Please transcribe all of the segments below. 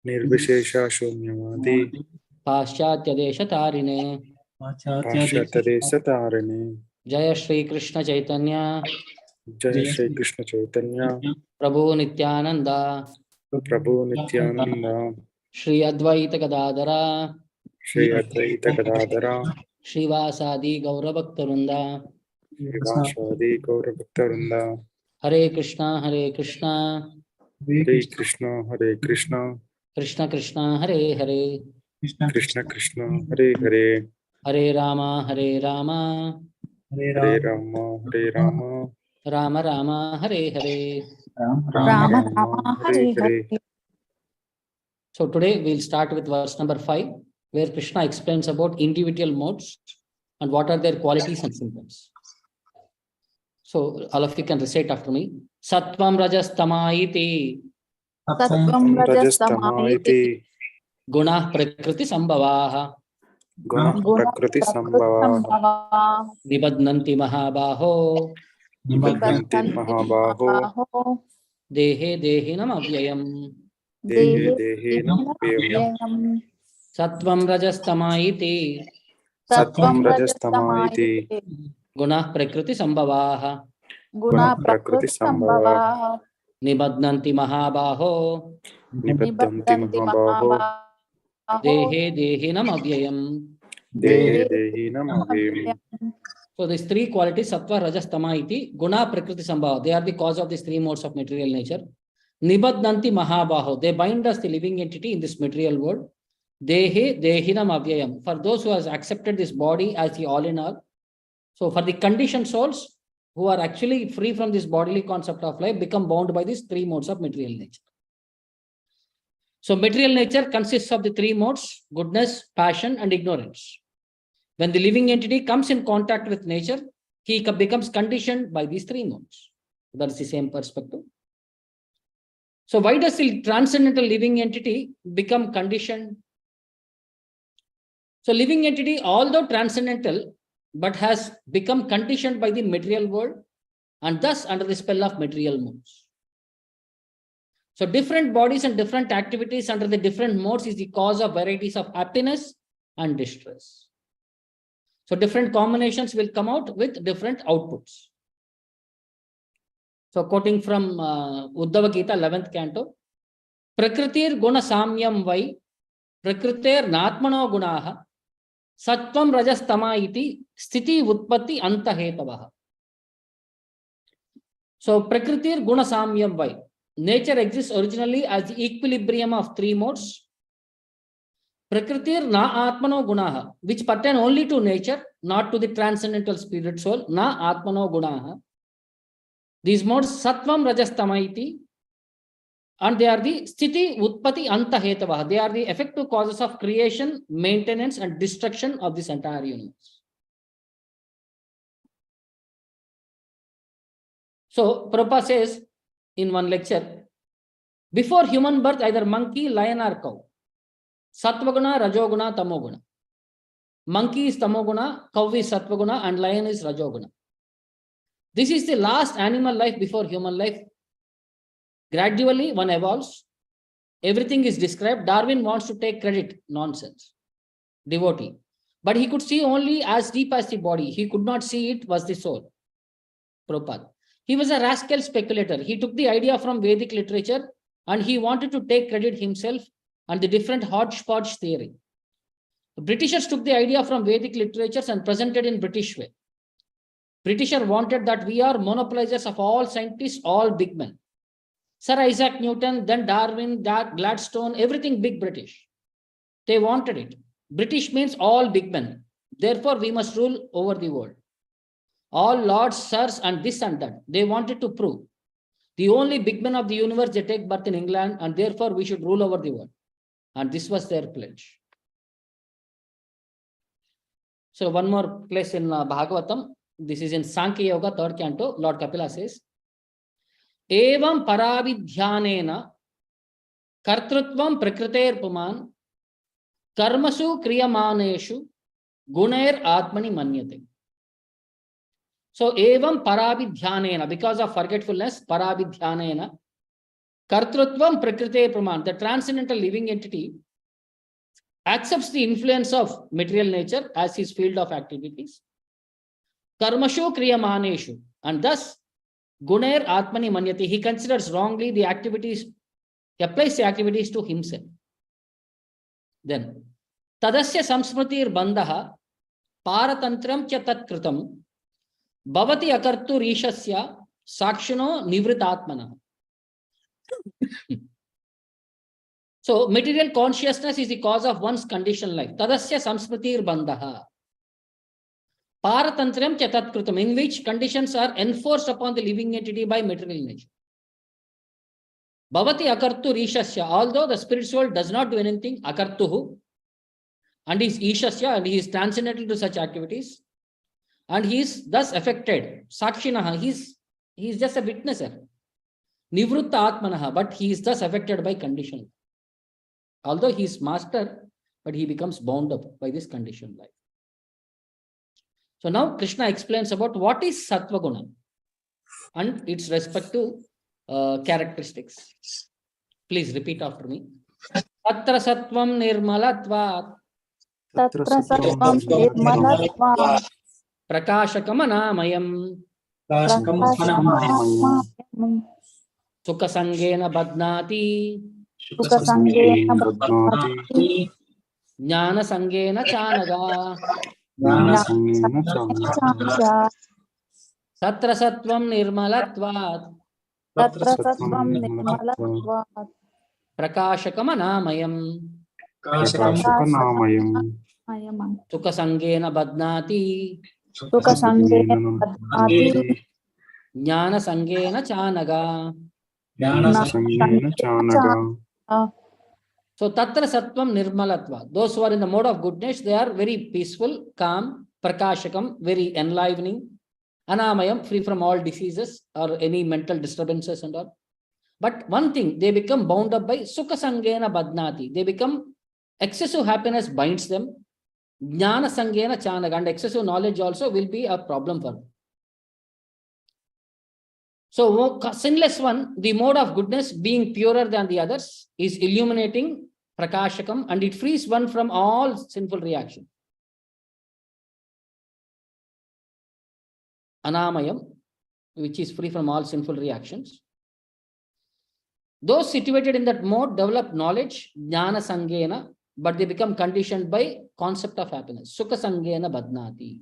Nirvishesha Shunyavadi Paschatya Desha Tarine Jaya Shri Krishna Chaitanya Prabhu Nityananda Shri Advaita Gadadara Shrivasadi Gaurabhaktarunda Hare Krishna Hare Krishna Krishna Krishna Hare Hare Hare Rama Hare Rama Rama Rama Hare Hare. So today we'll start with verse number 5, where Krishna explains about individual modes and what are their qualities and symptoms. So all of you can recite after me. Sattvam Rajas Tamaiti Guna Prakriti Sambhavaha Nibadnanti Mahabaho Dehe Dehinam Avyayam Sattvam Rajas Tamaiti Guna Prakriti Sambhavaha Nibadnanti Mahabaho Dehe Dehinam Avyayam. So these three qualities, Sattva, Rajas, Tama iti, Guna, Prakriti, Sambhava, they are the cause of these three modes of material nature. Nibadnanti Mahabaho, they bind us, the living entity, in this material world. Dehe Dehinam Avyayam, for those who has accepted this body as the all in all. So for the conditioned souls who are actually free from this bodily concept of life, become bound by these three modes of material nature. So material nature consists of the three modes: goodness, passion, and ignorance. When the living entity comes in contact with nature, he becomes conditioned by these three modes. That's the same perspective. So why does the transcendental living entity become conditioned? So living entity, although transcendental, but has become conditioned by the material world and thus under the spell of material modes. So different bodies and different activities under the different modes is the cause of varieties of happiness and distress. So different combinations will come out with different outputs. So quoting from Uddhava Gita, 11th canto, Prakritir guna samyam vai, Prakritir natmano gunaha, Sattvam Rajas Tama iti, Sthiti Utpatti Anta Hetavaha. So Prakritir guna samyam vai, nature exists originally as the equilibrium of three modes. Prakritir na atmano gunaha, which pertain only to nature, not to the transcendental spirit soul. Na atmano gunaha. These modes Sattvam Rajas Tama iti, and they are the Sthiti Utpatti Anta Hetavaha. They are the effective causes of creation, maintenance, and destruction of this entire universe. So Prabhupada says in one lecture, before human birth, either monkey, lion, or cow. Sattvaguna, Rajoguna, Tamoguna. Monkey is Tamoguna, cow is Sattvaguna, and lion is Rajoguna. This is the last animal life before human life. Gradually, one evolves. Everything is described. Darwin wants to take credit. Nonsense. Devotee. But he could see only as deep as the body. He could not see it was the soul. Prabhupada. He was a rascal speculator. He took the idea from Vedic literature and he wanted to take credit himself and the different hodgepodge theory. The Britishers took the idea from Vedic literatures and presented in British way. Britisher wanted that we are monopolizers of all scientists, all big men. Sir Isaac Newton, then Darwin, Gladstone, everything big British. They wanted it. British means all big men. Therefore, we must rule over the world. All lords, sirs, and this and that. They wanted to prove. The only big men of the universe, they take birth in England, and therefore we should rule over the world. And this was their pledge. So one more place in Bhagavatam. This is in Sankhya Yoga, 3rd canto. Lord Kapila says, Evam paravidhyanena kartrutvam prakriter puman karmasu kriyamaneshu gunair atmani manyate. So evam paravidhyanena, because of forgetfulness, paravidhyanena, Kartrutvam prakrite praman. The transcendental living entity accepts the influence of material nature as his field of activities. Karmashu kriyamaneshu. And thus, gunair atmani manyati. He considers wrongly the activities, he applies the activities to himself. Then, tadasya samsmritir bandha paratantram cha tatkritam bhavati akartu rishasya sakshino nivritatmana. So, material consciousness is the cause of one's conditioned life. Tadasya samsmritir bandha paratantram cha tatkritam, in which conditions are enforced upon the living entity by material nature. Bhavati akartu rishasya, although the spirit soul does not do anything, akartuhu, and is ishasya, and he is transcendental to such activities, and he is thus affected. Sakshinaha, he is just a witnesser. Nivrutta atmanaha, but he is thus affected by condition. Although he is master, but he becomes bound up by this conditioned life. So now Krishna explains about what is sattva guna and its respective characteristics. Please repeat after me. Tatra sattvam nirmalatvat. Tatra sattvam nirmalatvat. Prakashakam Sukha sangena badnati. Sukha sangena badnati. Jnana sangena chanaga. Tatra sattvam nirmalatvat. Tatra sattvam nirmalatvat. Prakashakam Sukha sangena badnati. Sukha sangena badnati. Jnana sangena chanaga. So tatra sattvam nirmalatva. Those who are in the mode of goodness, they are very peaceful, calm, prakashakam, very enlivening, anamayam, free from all diseases or any mental disturbances and all. But one thing, they become bound up by sukha sangena badnati. They become, excessive happiness binds them. Jnana sangena chanaga, and excessive knowledge also will be a problem for them. So, sinless one, the mode of goodness being purer than the others, is illuminating, prakashakam, and it frees one from all sinful reaction. Anamayam, which is free from all sinful reactions. Those situated in that mode develop knowledge, jnana sangena, but they become conditioned by concept of happiness. Sukha sangena badnati.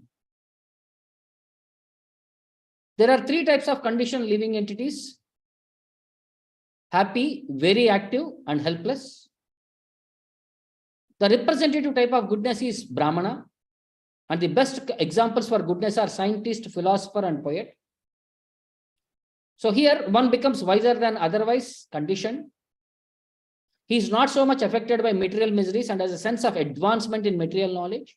There are three types of conditioned living entities: happy, very active, and helpless. The representative type of goodness is Brahmana, and the best examples for goodness are scientist, philosopher, and poet. So here one becomes wiser than otherwise conditioned. He is not so much affected by material miseries and has a sense of advancement in material knowledge.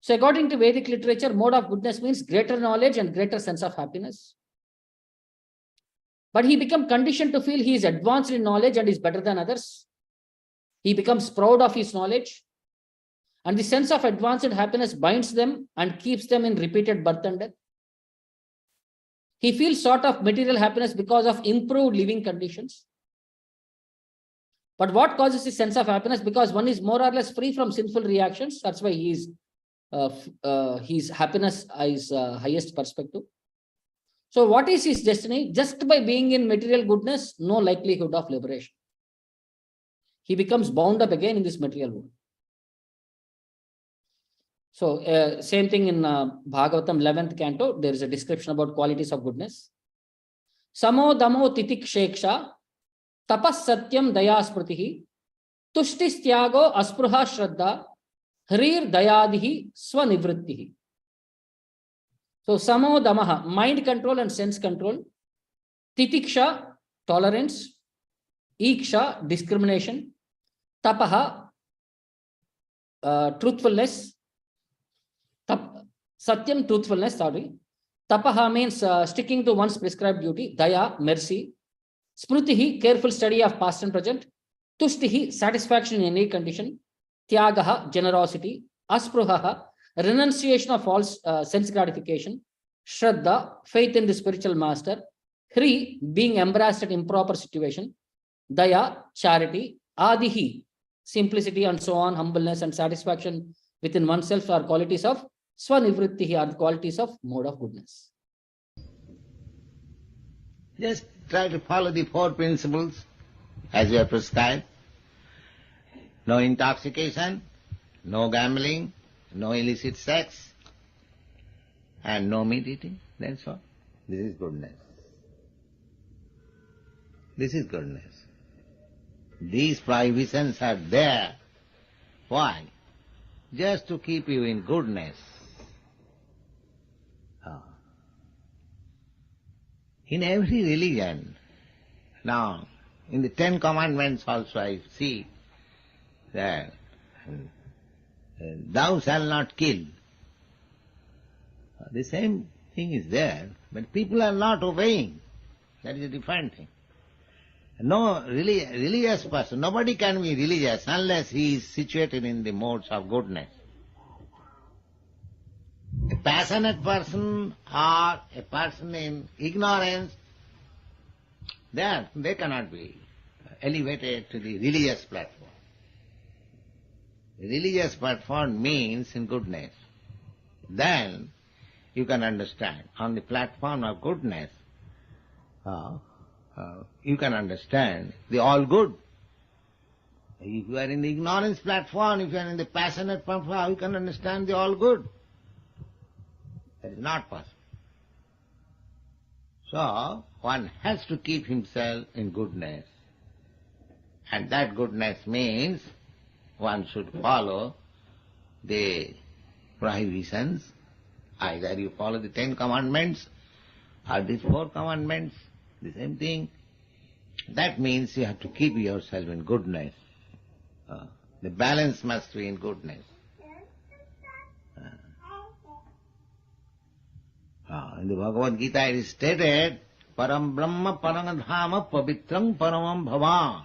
So according to Vedic literature, mode of goodness means greater knowledge and greater sense of happiness. But he becomes conditioned to feel he is advanced in knowledge and is better than others. He becomes proud of his knowledge. And the sense of advanced happiness binds them and keeps them in repeated birth and death. He feels sort of material happiness because of improved living conditions. But what causes his sense of happiness? Because one is more or less free from sinful reactions. That's why his happiness is highest perspective. So what is his destiny? Just by being in material goodness, no likelihood of liberation. He becomes bound up again in this material world. So same thing in Bhagavatam 11th canto, there is a description about qualities of goodness. Samo damo titiksheksha tapas satyam daya spritihi tushtis tyago aspruha shraddha harir dayadihi swanivrittihi. So samo damaha, mind control and sense control. Titiksha, tolerance. Iksha, discrimination. Tapaha, truthfulness. Satyam, truthfulness, sorry. Tapaha means sticking to one's prescribed duty. Daya, mercy. Sprutihi, careful study of past and present. Tushtihi, satisfaction in any condition. Tyagaha, generosity. Aspruhaha, renunciation of false sense gratification. Shraddha, faith in the spiritual master. Hri, being embraced at improper situation. Daya, charity. Adihi, simplicity and so on, humbleness and satisfaction within oneself are qualities of Swanivrittihi, are the qualities of mode of goodness. Just try to follow the 4 principles as you are prescribed. No intoxication, no gambling, no illicit sex, and no meat eating. That's all. This is goodness. This is goodness. These prohibitions are there. Why? Just to keep you in goodness. In every religion, now, in the 10 Commandments also I see that thou shalt not kill. The same thing is there, but people are not obeying. That is a different thing. No religious person, nobody can be religious unless he is situated in the modes of goodness. A passionate person or a person in ignorance, they cannot be elevated to the religious platform. The religious platform means in goodness. Then you can understand. On the platform of goodness, you can understand the all good. If you are in the ignorance platform, if you are in the passionate platform, you can understand the all good. That is not possible. So, one has to keep himself in goodness. And that goodness means one should follow the prohibitions. Either you follow the 10 Commandments or these 4 Commandments, the same thing. That means you have to keep yourself in goodness. The balance must be in goodness. In the Bhagavad Gita it is stated, Param Brahma Parangadhama Pavitram Paramam Bhavan.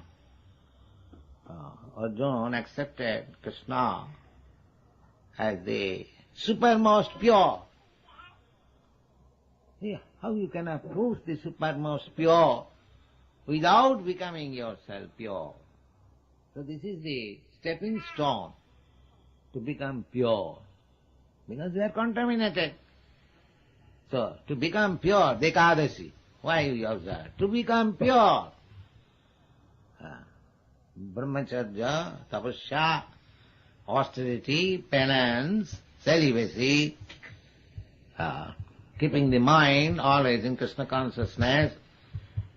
Arjuna accepted Krishna as the supermost pure. Yeah, how you can approach the supermost pure without becoming yourself pure? So this is the stepping stone to become pure, because we are contaminated. So, to become pure, Dekadasi, why you observe? To become pure. Brahmacharya, tapasya, austerity, penance, celibacy, keeping the mind always in Krishna consciousness,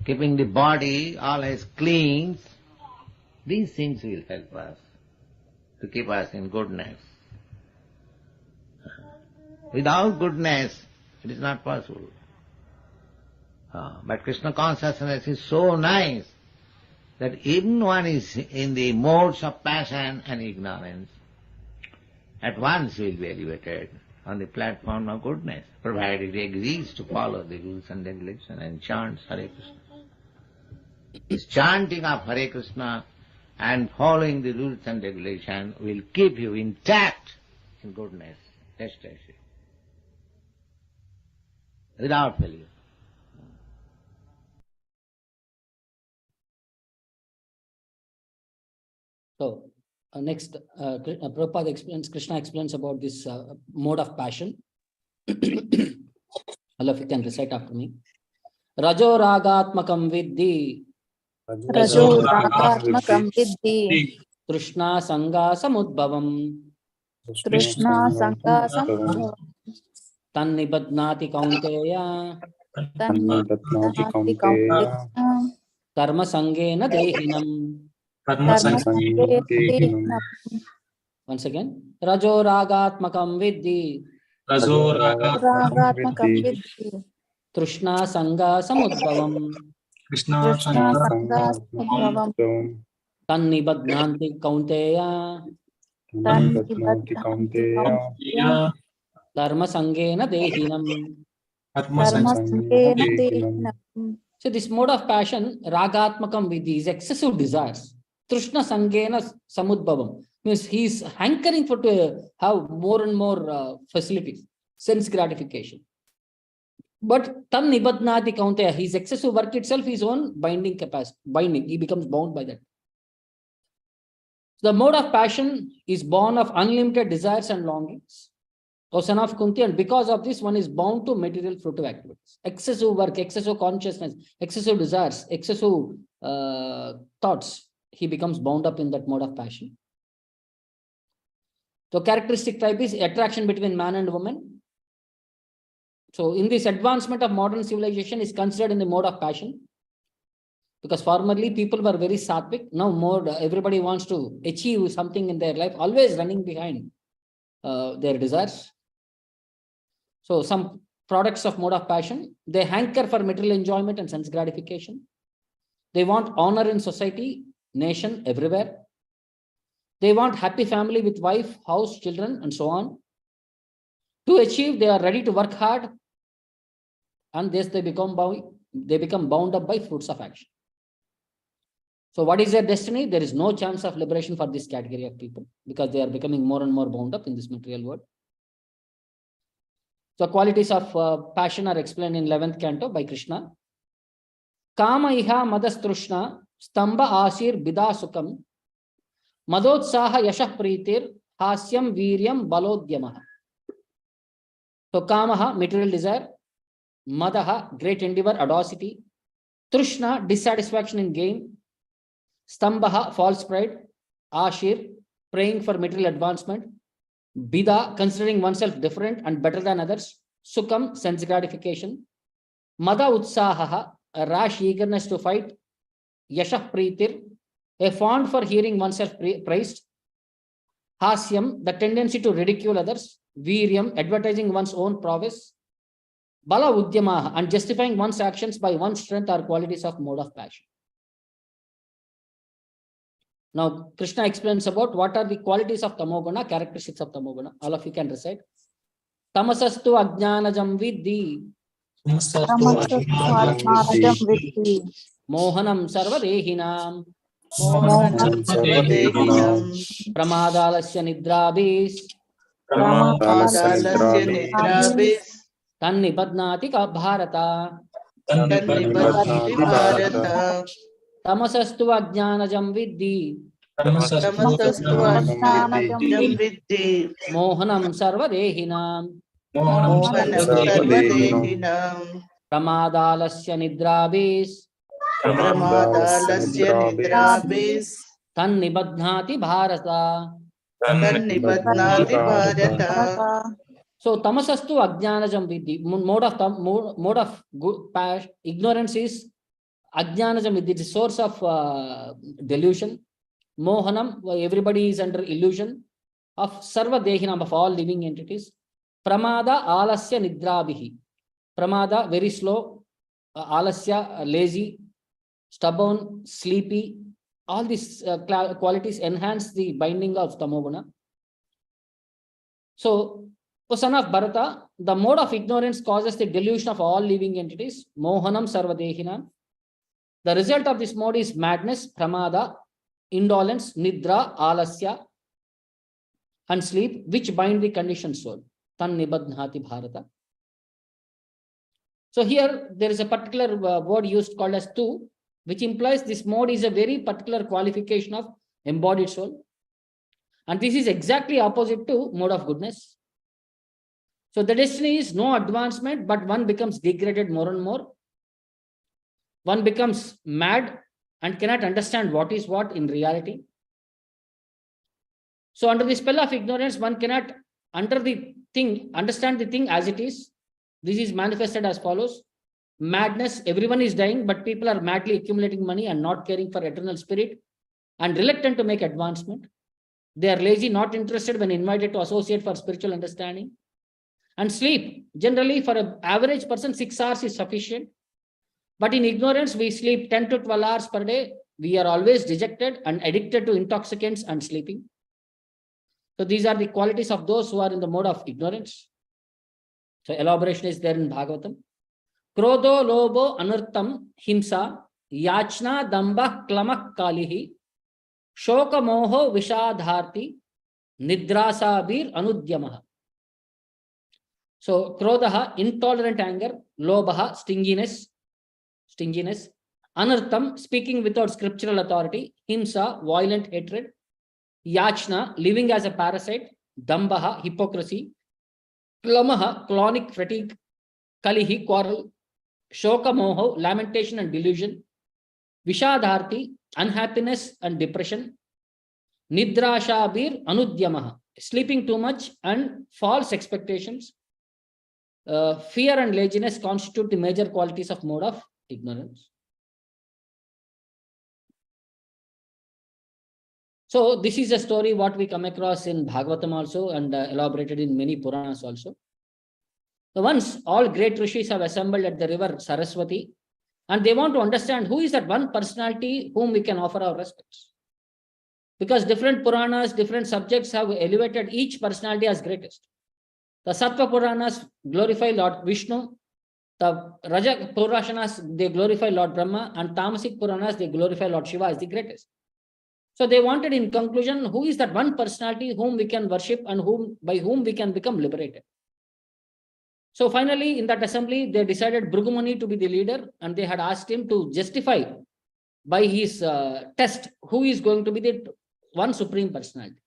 keeping the body always clean. These things will help us to keep us in goodness. Without goodness, it is not possible. But Krishna consciousness is so nice that even one is in the modes of passion and ignorance, at once will be elevated on the platform of goodness, provided he agrees to follow the rules and regulations and chants Hare Krishna. This chanting of Hare Krishna and following the rules and regulations will keep you intact in goodness, ecstasy, without failure. So, next, Prabhupada explains, Krishna explains about this mode of passion. All of you can recite after me. Rajo ragatmakam viddhi. Rajo ragatmakam viddhi. Trishna sanga samudbhavam. Trishna sanga samudbhavam. Tannibadnati kaunteya. Tannibadnati kaunteya. Karma sangena dehinam. Karma sangena dehinam. Once again. Rajo ragatmakam viddhi. Rajo ragatmakam viddhi. Trishna sanga samudbhavam. Krishna sanga samudbhavam. Tannibadnati kaunteya. Tannibadnati kaunteya. Karma sangena dehinam. Karma sangena dehinam. So this mode of passion, ragatmakam vidhi, is excessive desires. Trishna sangena samudbhavam, means he is hankering for to have more and more facilities, sense gratification. But tan nibadnati kaunteya, his excessive work itself is on binding capacity, binding. He becomes bound by that. The mode of passion is born of unlimited desires and longings, O son of Kunti, and because of this, one is bound to material fruitive activities. Excessive work, excessive consciousness, excessive desires, excessive thoughts, he becomes bound up in that mode of passion. So characteristic type is attraction between man and woman. So in this advancement of modern civilization is considered in the mode of passion. Because formerly people were very sattvic. Now more everybody wants to achieve something in their life, always running behind their desires. So some products of mode of passion, they hanker for material enjoyment and sense gratification. They want honor in society, nation, everywhere. They want happy family with wife, house, children, and so on. To achieve, they are ready to work hard, and this they become bound up by fruits of action. So what is their destiny? There is no chance of liberation for this category of people because they are becoming more and more bound up in this material world. So qualities of passion are explained in 11th canto by Krishna. Kama iha madastrushna stamba asir bida sukam madotsaha yashah pritir hasyam viryam balodyamah. So kamaha, material desire. Madaha, great endeavor, audacity. Trushna, dissatisfaction in gain. Stambaha, false pride. Ashir, praying for material advancement. Bida, considering oneself different and better than others. Sukam, sense gratification. Mada utsahaha, a rash eagerness to fight. Yashah pritir, a fond for hearing oneself praised. Hasyam, the tendency to ridicule others. Viryam, advertising one's own prowess. Bala udyamaha, and justifying one's actions by one's strength are qualities of mode of passion. Now, Krishna explains about what are the qualities of tamoguna, characteristics of tamoguna. All of you can recite. Tamasastu ajnanajam vidhi. Tamasastu ajnanajam vidhi. Mohanam sarvadehinam. Mohanam sarvadehinam. Pramadalasya nidrabis. Pramadalasya nidrabis. Tannibadnati ka bharata. Tannibadnati bharata. Tamasastu ajnanajam vidhi. Tamasastu ajnanajam vidhi. Mohanam sarvadehinam. Mohanam sarvadehinam. Pramadalasya nidrabis. Pramadalasya nidrabis. Tannibadnati bharata. Tannibadnati bharata. So tamasastu ajnanajam vidhi. Mode of ignorance is ajnanajam vidhi, the source of delusion. Mohanam, everybody is under illusion. Of sarva dehinam, of all living entities. Pramada alasya nidrabihi. Pramada, very slow. Alasya, lazy. Stubborn, sleepy. All these qualities enhance the binding of tamoguna. So, O son of Bharata, the mode of ignorance causes the delusion of all living entities. Mohanam sarvadehinam. The result of this mode is madness, pramada, indolence, nidra, alasya, and sleep, which bind the conditioned soul. Tan nibadhnati bharata. So here there is a particular word used called as tu, which implies this mode is a very particular qualification of embodied soul. And this is exactly opposite to mode of goodness. So the destiny is no advancement, but one becomes degraded more and more. One becomes mad and cannot understand what is what in reality. So under the spell of ignorance, one cannot understand the thing as it is. This is manifested as follows. Madness, everyone is dying, but people are madly accumulating money and not caring for eternal spirit and reluctant to make advancement. They are lazy, not interested when invited to associate for spiritual understanding. And sleep, generally for an average person, 6 hours is sufficient. But in ignorance, we sleep 10 to 12 hours per day. We are always dejected and addicted to intoxicants and sleeping. So these are the qualities of those who are in the mode of ignorance. So elaboration is there in Bhagavatam. Krodho lobo anurtam himsa yachna damba klamak kalihi shoka moho vishadharti nidrasabir anudyamaha. So Krodaha, intolerant anger, Lobaha, stinginess, Anartham, speaking without scriptural authority, Himsa, violent hatred, Yachna, living as a parasite, Dambaha, hypocrisy, Klamaha, chronic fatigue, Kalihi, quarrel, Shoka Moho, lamentation and delusion, Vishadharti, unhappiness and depression, Nidrashabir, Anudyamaha, sleeping too much and false expectations, fear and laziness constitute the major qualities of mode of ignorance. So this is a story what we come across in Bhagavatam also and elaborated in many Puranas also. So once all great rishis have assembled at the river Saraswati and they want to understand who is that one personality whom we can offer our respects. Because different Puranas, different subjects have elevated each personality as greatest. The Sattva Puranas glorify Lord Vishnu, the Raja Puranas they glorify Lord Brahma, and Tamasic Puranas they glorify Lord Shiva as the greatest. So they wanted in conclusion, who is that one personality whom we can worship and by whom we can become liberated. So finally in that assembly, they decided Bhrugumuni to be the leader and they had asked him to justify by his test who is going to be the one supreme personality.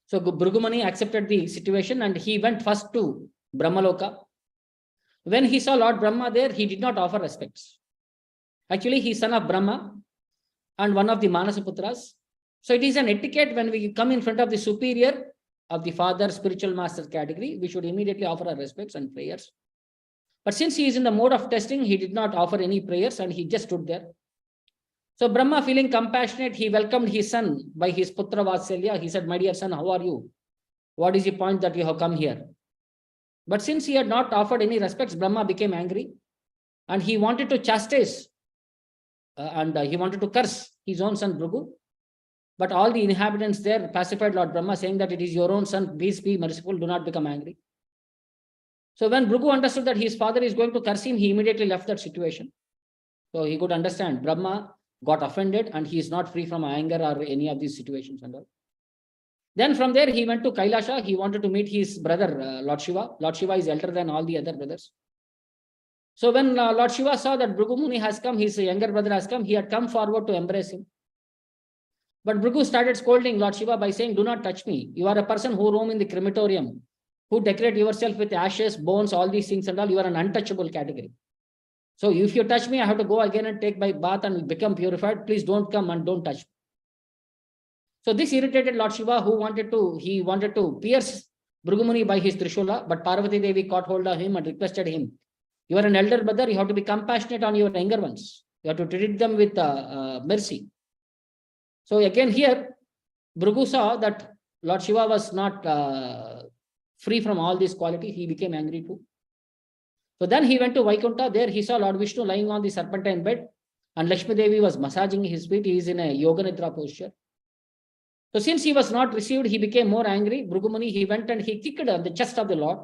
So Bhrugumuni accepted the situation and he went first to Brahmaloka. When he saw Lord Brahma there, he did not offer respects. Actually, he is son of Brahma and one of the Manasaputras. So it is an etiquette when we come in front of the superior of the father, spiritual master category, we should immediately offer our respects and prayers. But since he is in the mode of testing, he did not offer any prayers and he just stood there. So Brahma, feeling compassionate, he welcomed his son by his Putra Vatsalya. He said, my dear son, how are you? What is the point that you have come here? But since he had not offered any respects, Brahma became angry and he wanted to chastise and he wanted to curse his own son Bhrigu. But all the inhabitants there pacified Lord Brahma, saying that it is your own son, please be merciful, do not become angry. So when Bhrigu understood that his father is going to curse him, he immediately left that situation. So he could understand Brahma got offended and he is not free from anger or any of these situations and all. Then from there he went to Kailasha. He wanted to meet his brother Lord Shiva. Lord Shiva is elder than all the other brothers. So when Lord Shiva saw that Bhrigu Muni has come, his younger brother has come, he had come forward to embrace him. But Bhrigu started scolding Lord Shiva by saying, do not touch me. You are a person who roam in the crematorium, who decorate yourself with ashes, bones, all these things and all. You are an untouchable category. So if you touch me, I have to go again and take my bath and become purified. Please don't come and don't touch me. So this irritated Lord Shiva, who wanted to pierce Bhrigu Muni by his Trishula, but Parvati Devi caught hold of him and requested him, you are an elder brother, you have to be compassionate on your younger ones. You have to treat them with mercy. So again here, Bhrigu saw that Lord Shiva was not free from all these qualities. He became angry too. So then he went to Vaikuntha. There he saw Lord Vishnu lying on the serpentine bed and Lakshmi Devi was massaging his feet. He is in a Yoga Nidra posture. So since he was not received, he became more angry. Bhrigu Muni, he went and he kicked on the chest of the Lord.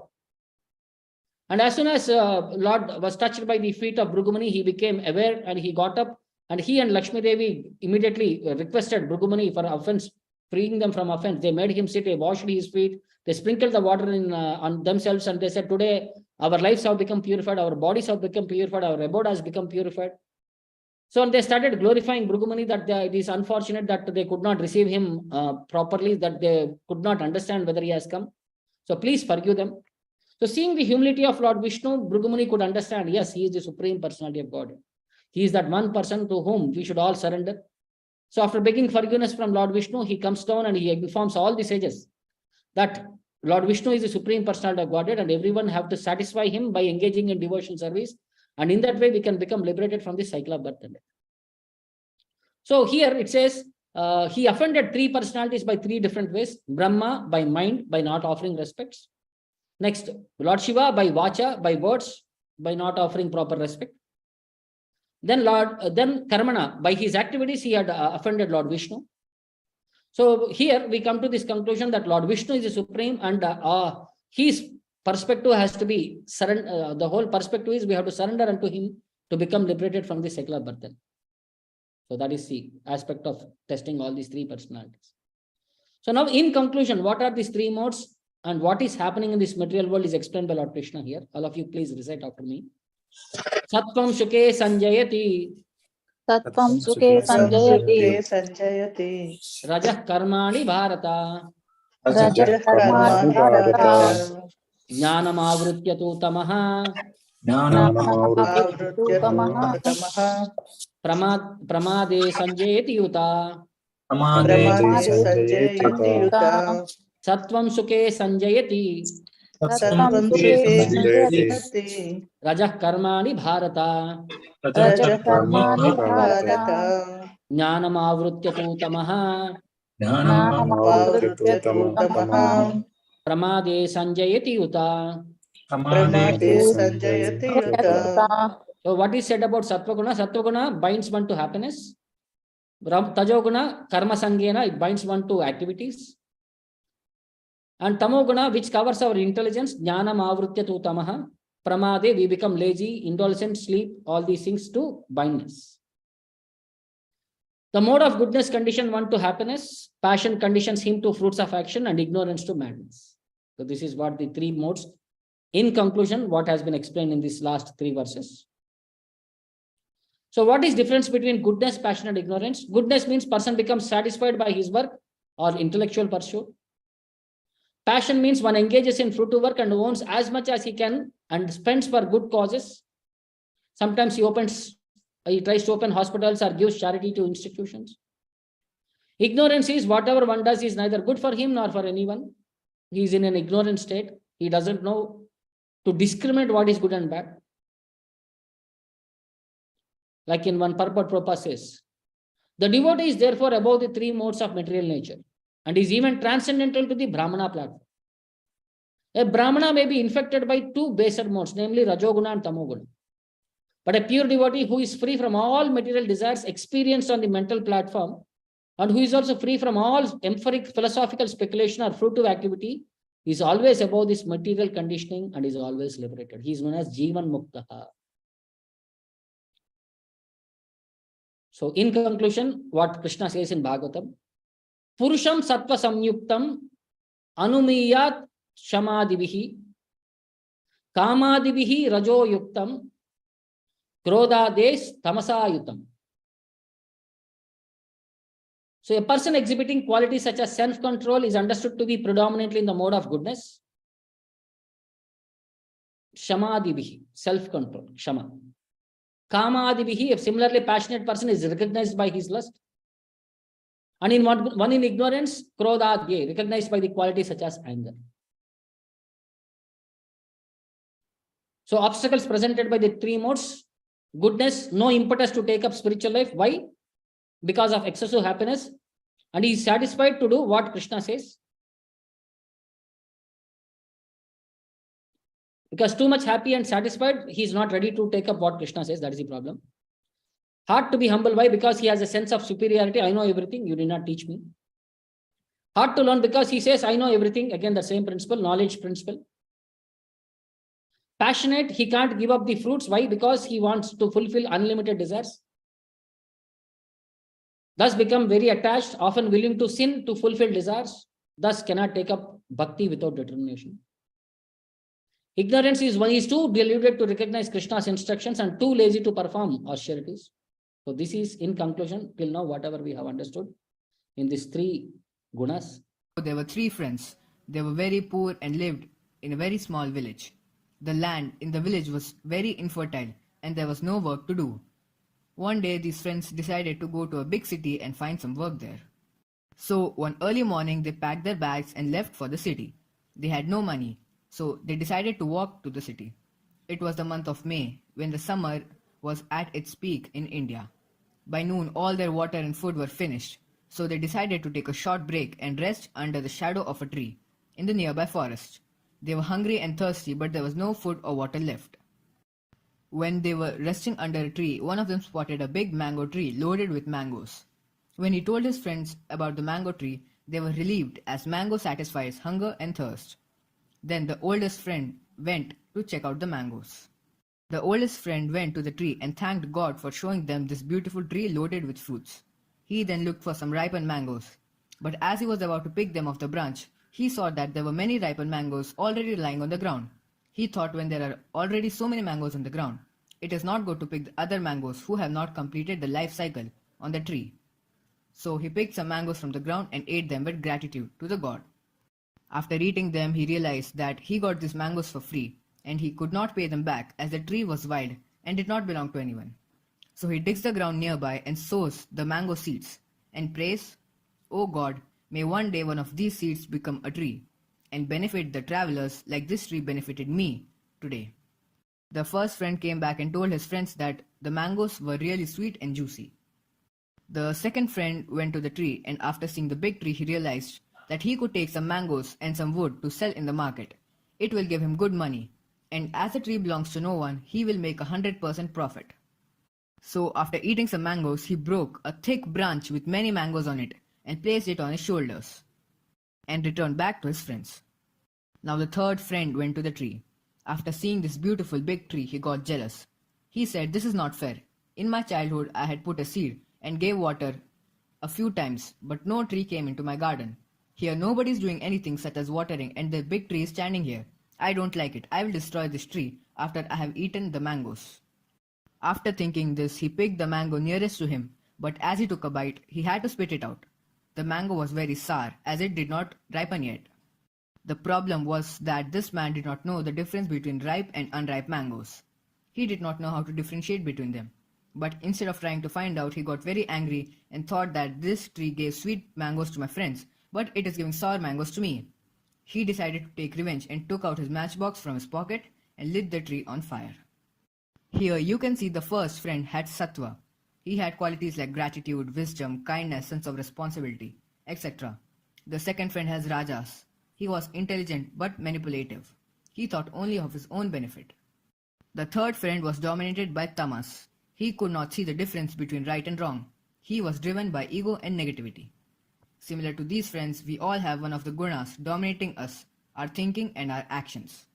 And as soon as Lord was touched by the feet of Bhrigu Muni, he became aware and he got up. And he and Lakshmi Devi immediately requested Bhrigu Muni for offense, freeing them from offense. They made him sit, they washed his feet, they sprinkled the water on themselves and they said, today our lives have become purified, our bodies have become purified, our abode has become purified. So they started glorifying Bhrigu Muni that it is unfortunate that they could not receive him properly, that they could not understand whether he has come. So please forgive them. So seeing the humility of Lord Vishnu, Bhrigu Muni could understand, yes, he is the supreme personality of God. He is that one person to whom we should all surrender. So after begging forgiveness from Lord Vishnu, he comes down and he informs all the sages that Lord Vishnu is the supreme personality of Godhead and everyone have to satisfy him by engaging in devotion service. And in that way, we can become liberated from this cycle of birth and death. So here it says, he offended three personalities by three different ways. Brahma by mind, by not offering respects. Next, Lord Shiva by vacha, by words, by not offering proper respect. Then Karmana, by his activities, he had offended Lord Vishnu. So here we come to this conclusion that Lord Vishnu is the supreme and his perspective has to be, the whole perspective is we have to surrender unto him to become liberated from the secular birth. So that is the aspect of testing all these three personalities. So now in conclusion, what are these three modes and what is happening in this material world is explained by Lord Krishna here. All of you please recite after me. Sattvam shuke sanjayati Tattvam sukhe sanjayati. Sanjayati. rajah karmani bharata Rajah karmani bharata. jnanam avrutya tu tamaha Jnanamavrittu tamaha. Tamaha. pramade sanjayati yuta. Pramade Sanjayati Yuta. Sattvam sukhe sanjayati Tattvam sukhe sanjayati. Sanjayati. rajah karmani bharata Rajah karmani bharata. Bharata. jnanam avrutya tu tamaha Jnanamavrittu Tamaha. pramade sanjayati yuta. Pramade Sanjayati Yuta. Yuta. So what is said about Sattva-guna? Sattva-guna binds one to happiness. Tajoguna, karma sangena, it binds one to activities. And Tamoguna, which covers our intelligence, jnanam avrutya tu tamaha, pramade, we become lazy, indulgent, sleep, all these things to bindness. The mode of goodness condition one to happiness, passion conditions him to fruits of action, and ignorance to madness. So this is what the three modes. In conclusion, what has been explained in these last three verses. So what is difference between goodness, passion, and ignorance? Goodness means person becomes satisfied by his work or intellectual pursuit. Passion means one engages in fruitive work and owns as much as he can and spends for good causes. Sometimes he tries to open hospitals or gives charity to institutions. Ignorance is whatever one does is neither good for him nor for anyone. He is in an ignorant state. He doesn't know to discriminate what is good and bad. Like in one purport, Prabhupada says, the devotee is therefore above the three modes of material nature and is even transcendental to the Brahmana platform. A Brahmana may be infected by two baser modes, namely Rajoguna and Tamoguna. But a pure devotee who is free from all material desires experienced on the mental platform and who is also free from all emphoric philosophical speculation or fruitive activity is always above this material conditioning and is always liberated. He is known as Jivan Muktaha. So in conclusion, what Krishna says in Bhagavatam, Purusham Sattva Samyuktam Anumiyat Shamadivihi Kamadivihi Rajo Yuktam Krodades Tamasayutam. So a person exhibiting qualities such as self-control is understood to be predominantly in the mode of goodness. Shamadivihi, self-control, Shama. Kamadivihi, a similarly passionate person is recognized by his lust. And in one in ignorance, Krodadye, recognized by the qualities such as anger. So obstacles presented by the three modes, goodness, no impetus to take up spiritual life. Why? Because of excessive happiness. And he is satisfied to do what Krishna says. Because too much happy and satisfied, he is not ready to take up what Krishna says. That is the problem. Hard to be humble. Why? Because he has a sense of superiority. I know everything. You did not teach me. Hard to learn because he says, I know everything. Again, the same principle, knowledge principle. Passionate. He can't give up the fruits. Why? Because he wants to fulfill unlimited desires. Thus become very attached, often willing to sin to fulfill desires. Thus cannot take up bhakti without determination. Ignorance is one is too deluded to recognize Krishna's instructions and too lazy to perform austerities. So this is in conclusion till now whatever we have understood in these three gunas. There were three friends. They were very poor and lived in a very small village. The land in the village was very infertile and there was no work to do. One day these friends decided to go to a big city and find some work there. So one early morning they packed their bags and left for the city. They had no money, so they decided to walk to the city. It was the month of May, when the summer was at its peak in India. By noon all their water and food were finished, so they decided to take a short break and rest under the shadow of a tree in the nearby forest. They were hungry and thirsty, but there was no food or water left. When they were resting under a tree, one of them spotted a big mango tree loaded with mangoes. When he told his friends about the mango tree, they were relieved as mango satisfies hunger and thirst. Then the oldest friend went to check out the mangoes. The oldest friend went to the tree and thanked God for showing them this beautiful tree loaded with fruits. He then looked for some ripened mangoes. But as he was about to pick them off the branch, he saw that there were many ripened mangoes already lying on the ground. He thought, when there are already so many mangoes on the ground, it is not good to pick the other mangoes who have not completed the life cycle on the tree. So he picked some mangoes from the ground and ate them with gratitude to the god. After eating them, he realized that he got these mangoes for free and he could not pay them back as the tree was wild and did not belong to anyone. So he digs the ground nearby and sows the mango seeds and prays, "O God, may one day one of these seeds become a tree and benefit the travelers like this tree benefited me today." The first friend came back and told his friends that the mangoes were really sweet and juicy. The second friend went to the tree, and after seeing the big tree, he realized that he could take some mangoes and some wood to sell in the market. It will give him good money, and as the tree belongs to no one, he will make 100% profit. So after eating some mangoes, he broke a thick branch with many mangoes on it and placed it on his shoulders and returned back to his friends. Now the third friend went to the tree. After seeing this beautiful big tree, he got jealous. He said, "This is not fair. In my childhood, I had put a seed and gave water a few times, but no tree came into my garden. Here nobody is doing anything such as watering, and the big tree is standing here. I don't like it. I will destroy this tree after I have eaten the mangoes." After thinking this, he picked the mango nearest to him, but as he took a bite, he had to spit it out. The mango was very sour, as it did not ripen yet. The problem was that this man did not know the difference between ripe and unripe mangoes. He did not know how to differentiate between them. But instead of trying to find out, he got very angry and thought that this tree gave sweet mangoes to my friends, but it is giving sour mangoes to me. He decided to take revenge and took out his matchbox from his pocket and lit the tree on fire. Here you can see the first friend had sattva. He had qualities like gratitude, wisdom, kindness, sense of responsibility, etc. The second friend has rajas. He was intelligent but manipulative. He thought only of his own benefit. The third friend was dominated by tamas. He could not see the difference between right and wrong. He was driven by ego and negativity. Similar to these friends, we all have one of the gunas dominating us, our thinking and our actions.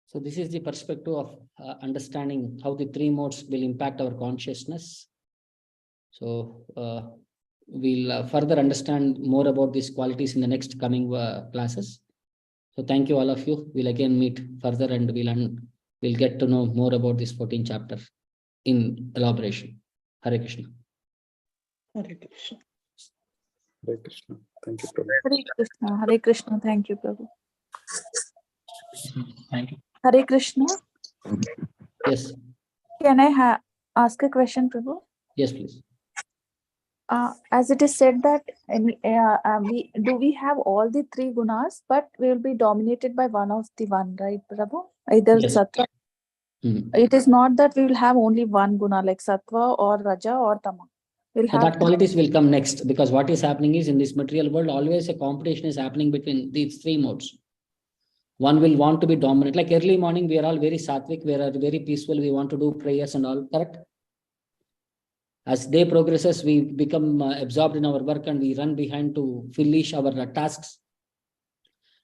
So this is the perspective of understanding how the three modes will impact our consciousness. So we'll further understand more about these qualities in the next coming classes. So thank you all of you. We'll again meet further and we'll get to know more about this 14th chapter in elaboration. Hare Krishna. Hare Krishna. Hare Krishna. Thank you, Prabhu. Hare Krishna. Hare Krishna. Thank you, Prabhu. Thank you. Hare Krishna. Yes. Can I ask a question, Prabhu? Yes, please. As it is said that we have all the three gunas, but we will be dominated by one of the one, right, Prabhu? Either Yes. sattva. It is not that we will have only one guna like sattva or raja or tama. We'll So have that qualities will come next, because what is happening is in this material world, always a competition is happening between these three modes. One will want to be dominant. Like early morning, we are all very sattvic, we are very peaceful, we want to do prayers and all, correct? As day progresses, we become absorbed in our work and we run behind to finish our tasks.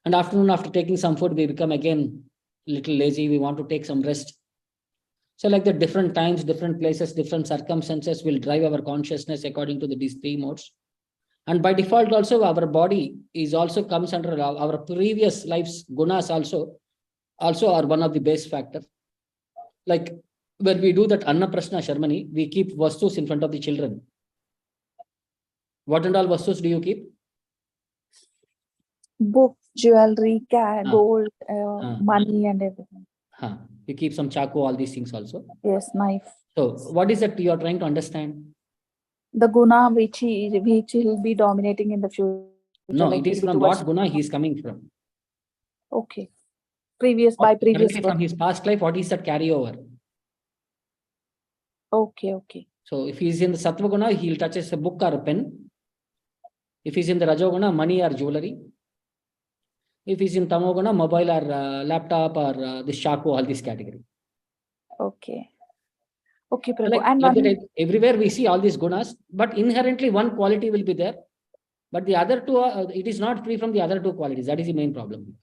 And afternoon, after taking some food, we become again little lazy, we want to take some rest. So like the different times, different places, different circumstances will drive our consciousness according to these three modes. And by default also, our body is also comes under our previous life's gunas also are one of the base factor. Like when we do that Annaprasna ceremony, we keep vastus in front of the children. What and all vastus do you keep? book, jewelry, gold, money and everything. You keep some chaku, all these things also. Yes, knife. So what is that you are trying to understand? The guna which will be dominating in the future. No, like it is from what guna he is coming from. Okay. Previous Currently birth. from his past life, what is that carryover? Okay. So if he is in the sattva guna, he will touch a book or a pen. If he is in the rajoguna, money or jewelry. If he is in tamoguna, mobile or laptop or this chaku, all this category. Okay, Prabhu. Like, And everywhere we see all these gunas, but inherently one quality will be there. But the other two, it is not free from the other two qualities. That is the main problem.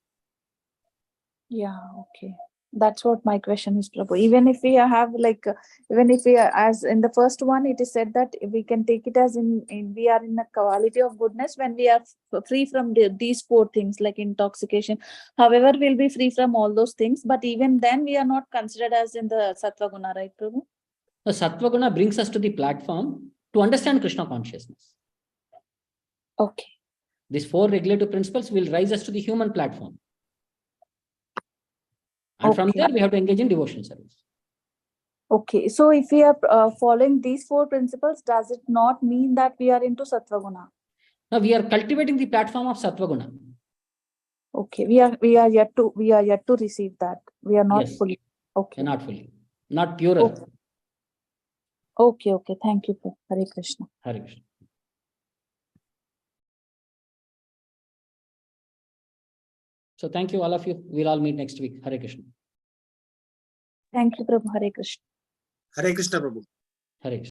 yeah, okay. That's what my question is, Prabhu. Even if we have like, even if we are, as in the first one, it is said that we can take it as in we are in a quality of goodness when we are free from these four things like intoxication. However, we'll be free from all those things. But even then, we are not considered as in the Sattva Guna, right, Prabhu? The Sattva Guna brings us to the platform to understand Krishna consciousness. Okay. These four regulative principles will rise us to the human platform. And from Okay. there, we have to engage in devotional service. Okay. So if we are following these four principles, does it not mean that we are into Sattva Guna? Now, we are cultivating the platform of Sattva Guna. Okay. We are yet to receive that. We are not Yes. fully. Okay. Not fully. Not purer. Okay. Okay. Thank you, Prabhu. Hare Krishna. Hare Krishna. So thank you, all of you. We'll all meet next week. Hare Krishna. Thank you, Prabhu. Hare Krishna. Hare Krishna, Prabhu. Hare Krishna.